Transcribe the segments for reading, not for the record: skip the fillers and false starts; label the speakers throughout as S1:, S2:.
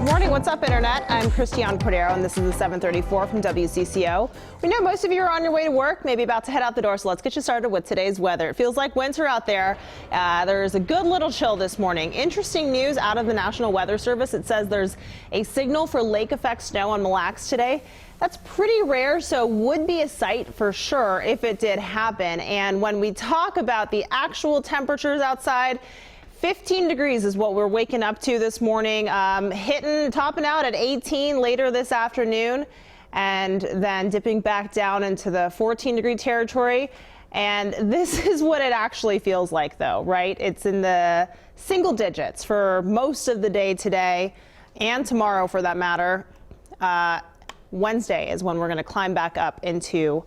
S1: Good morning. What's up, Internet? I'm Christiane Cordero, and this is the 734 from WCCO. We know most of you are on your way to work, maybe about to head out the door, so let's get you started with today's weather. It feels like winter out there. There's a good little chill this morning. Interesting news out of the National Weather Service. It says there's a signal for lake effect snow on Mille Lacs today. That's pretty rare, so would be a sight for sure if it did happen. And when we talk about the actual temperatures outside, 15 degrees is what we're waking up to this morning, topping out at 18 later this afternoon, and then dipping back down into the 14-degree territory. And this is what it actually feels like, though, right? It's in the single digits for most of the day today and tomorrow, for that matter. Wednesday is when we're going to climb back into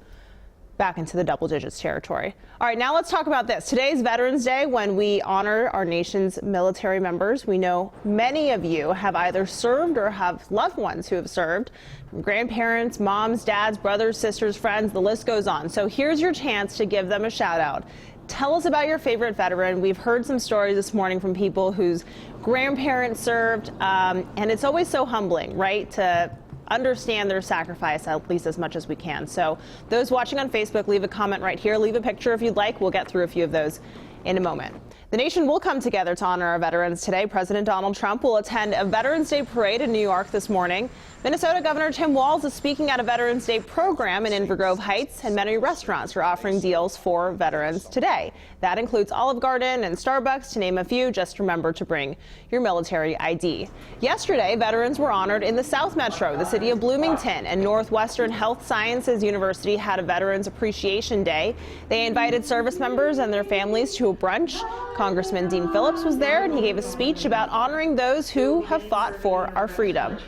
S1: the double digits territory. All right, now let's talk about this. Today's Veterans Day, when we honor our nation's military members. We know many of you have either served or have loved ones who have served. From grandparents, moms, dads, brothers, sisters, friends, the list goes on. So here's your chance to give them a shout out. Tell us about your favorite veteran. We've heard some stories this morning from people whose grandparents served, and it's always so humbling, right, to understand their sacrifice at least as much as we can. So those watching on Facebook, leave a comment right here. Leave a picture if you'd like. We'll get through a few of those in a moment. The nation will come together to honor our veterans today. President Donald Trump will attend a Veterans Day parade in New York this morning. Minnesota Governor Tim Walz is speaking at a Veterans Day program in Inver Grove Heights, and many restaurants are offering deals for veterans today. That includes Olive Garden and Starbucks, to name a few. Just remember to bring your military ID. Yesterday, veterans were honored in the South Metro, the city of Bloomington, and Northwestern Health Sciences University had a Veterans Appreciation Day. They invited service members and their families to a brunch. Congressman Dean Phillips was there, and he gave a speech about honoring those who have fought for our freedom.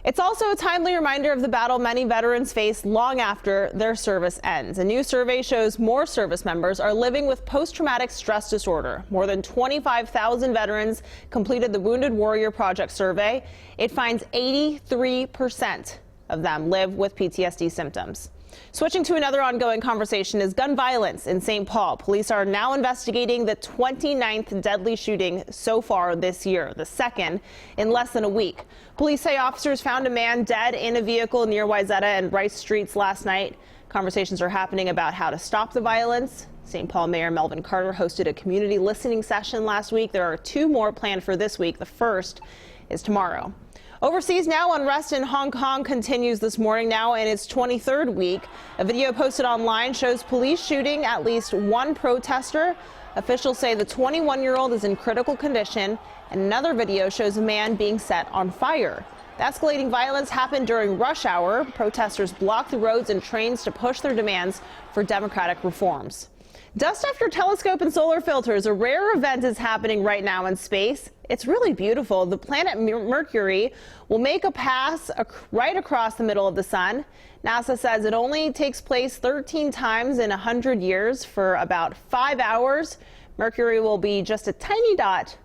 S1: It's also a timely reminder of the battle many veterans face long after their service ends. A new survey shows more service members are living with post-traumatic stress disorder. More than 25,000 veterans completed the Wounded Warrior Project survey. It finds 83% of them live with PTSD symptoms. Switching to another ongoing conversation is gun violence in St. Paul. Police are now investigating the 29th deadly shooting so far this year, the second in less than a week. Police say officers found a man dead in a vehicle near Wayzata and Rice Streets last night. Conversations are happening about how to stop the violence. St. Paul Mayor Melvin Carter hosted a community listening session last week. There are two more planned for this week. The first is tomorrow. Overseas now, unrest in Hong Kong continues this morning, now in its 23rd week. A video posted online shows police shooting at least one protester. Officials say the 21-year-old is in critical condition, and another video shows a man being set on fire. The escalating violence happened during rush hour. Protesters blocked the roads and trains to push their demands for democratic reforms. Dust after telescope and solar filters, a rare event is happening right now in space. It's really beautiful. The planet Mercury will make a pass right across the middle of the sun. NASA says it only takes place 13 times in 100 years for about 5 hours. Mercury will be just a tiny dot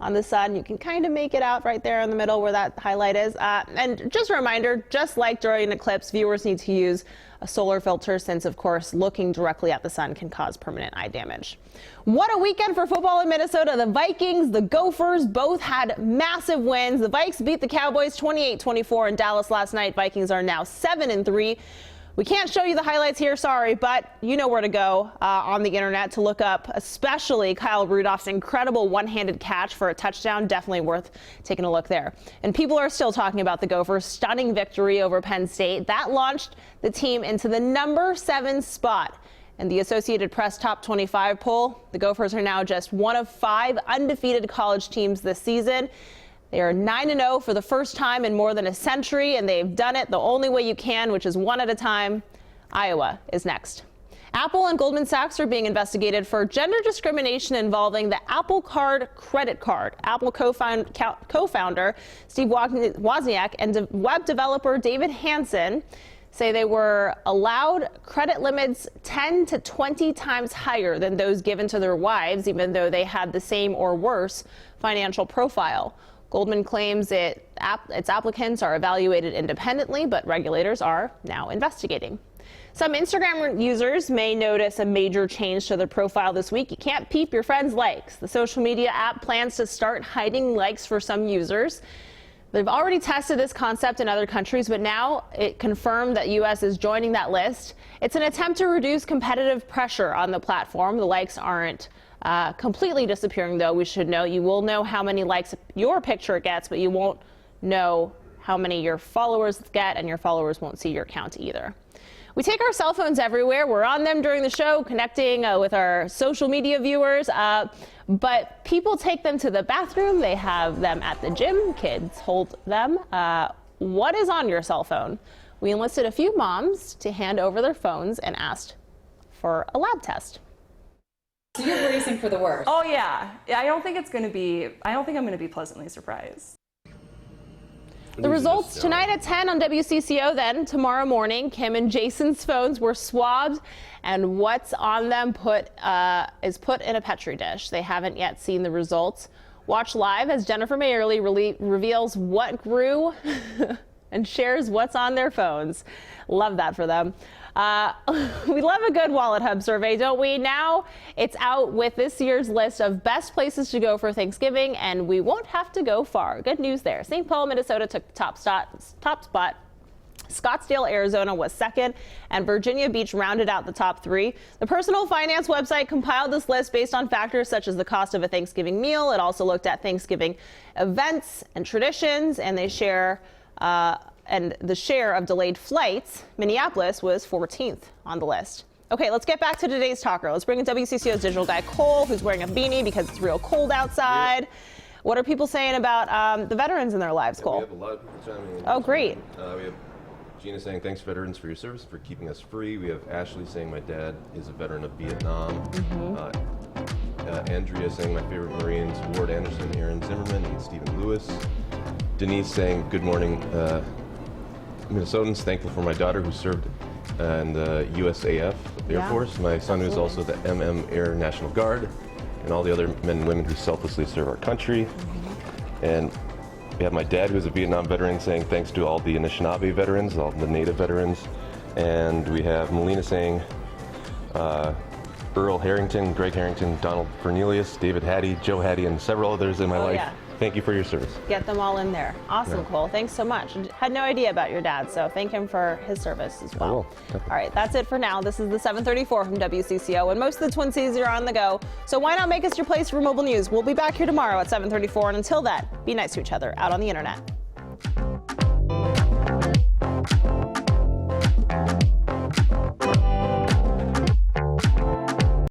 S1: on the sun. You can kind of make it out right there in the middle where that highlight is. And just a reminder, just like during an eclipse, viewers need to use a solar filter since, of course, looking directly at the sun can cause permanent eye damage. What a weekend for football in Minnesota. The Vikings, the Gophers both had massive wins. The Vikes beat the Cowboys 28-24 in Dallas last night. Vikings are now 7-3. We can't show you the highlights here, sorry, but you know where to go on the internet to look up, especially Kyle Rudolph's incredible one-handed catch for a touchdown. Definitely worth taking a look there. And people are still talking about the Gophers' stunning victory over Penn State. That launched the team into the number 7 spot in the Associated Press Top 25 poll. The Gophers are now just one of 5 undefeated college teams this season. They are 9-0 for the first time in more than a century, and they've done it the only way you can, which is one at a time. Iowa is next. Apple and Goldman Sachs are being investigated for gender discrimination involving the Apple Card credit card. Apple co-founder Steve Wozniak and web developer David Hansen say they were allowed credit limits 10 to 20 times higher than those given to their wives, even though they had the same or worse financial profile. Goldman claims its applicants are evaluated independently, but regulators are now investigating. Some Instagram users may notice a major change to their profile this week. You can't peep your friends' likes. The social media app plans to start hiding likes for some users. They've already tested this concept in other countries, but now it confirmed that U.S. is joining that list. It's an attempt to reduce competitive pressure on the platform. The likes aren't completely disappearing, though. We should know you will know how many likes your picture gets, but you won't know how many your followers get, and your followers won't see your count either. We take our cell phones everywhere. We're on them during the show, connecting with our social media viewers. But people take them to the bathroom. They have them at the gym. Kids hold them. What is on your cell phone? We enlisted a few moms to hand over their phones and asked for a lab test.
S2: So you're bracing for the worst.
S3: Oh yeah. I don't think I'm going to be pleasantly surprised.
S1: The results tonight at 10 on WCCO. Then tomorrow morning, Kim and Jason's phones were swabbed, and what's on them is put in a Petri dish. They haven't yet seen the results. Watch live as Jennifer Mayerly reveals what grew and shares what's on their phones. Love that for them. We love a good Wallet Hub survey, don't we? Now it's out with this year's list of best places to go for Thanksgiving, and we won't have to go far. Good news there. St. Paul, Minnesota took the top spot. Scottsdale, Arizona was second, and Virginia Beach rounded out the top three. The personal finance website compiled this list based on factors such as the cost of a Thanksgiving meal. It also looked at Thanksgiving events and traditions, and they share and the share of delayed flights. Minneapolis was 14th on the list. Okay, let's get back to today's talker. Let's bring in WCCO's digital guy Cole, who's wearing a beanie because it's real cold outside. Yeah. What are people saying about the veterans in their lives, Cole?
S4: We have a lot of people chiming in.
S1: Oh, great.
S4: We have Gina saying, thanks veterans for your service, for keeping us free. We have Ashley saying, my dad is a veteran of Vietnam. Andrea saying, my favorite Marines, Ward Anderson, Aaron Zimmerman, and Stephen Lewis. Denise saying, good morning, Minnesotans, thankful for my daughter who served in the USAF Air Force. My son who's also the Air National Guard, and all the other men and women who selflessly serve our country. And we have my dad who's a Vietnam veteran saying thanks to all the Anishinaabe veterans, all the Native veterans. And we have Melina saying Earl Harrington, Greg Harrington, Donald Cornelius, David Hattie, Joe Hattie, and several others in my life. Yeah. Thank you for your service.
S1: Get them all in there. Awesome, yeah. Cole. Thanks so much. Had no idea about your dad, so thank him for his service as well. All right, that's it for now. This is the 734 from WCCO, and most of the Twin Cities are on the go. So why not make us your place for mobile news? We'll be back here tomorrow at 7:34, and until then, be nice to each other out on the internet.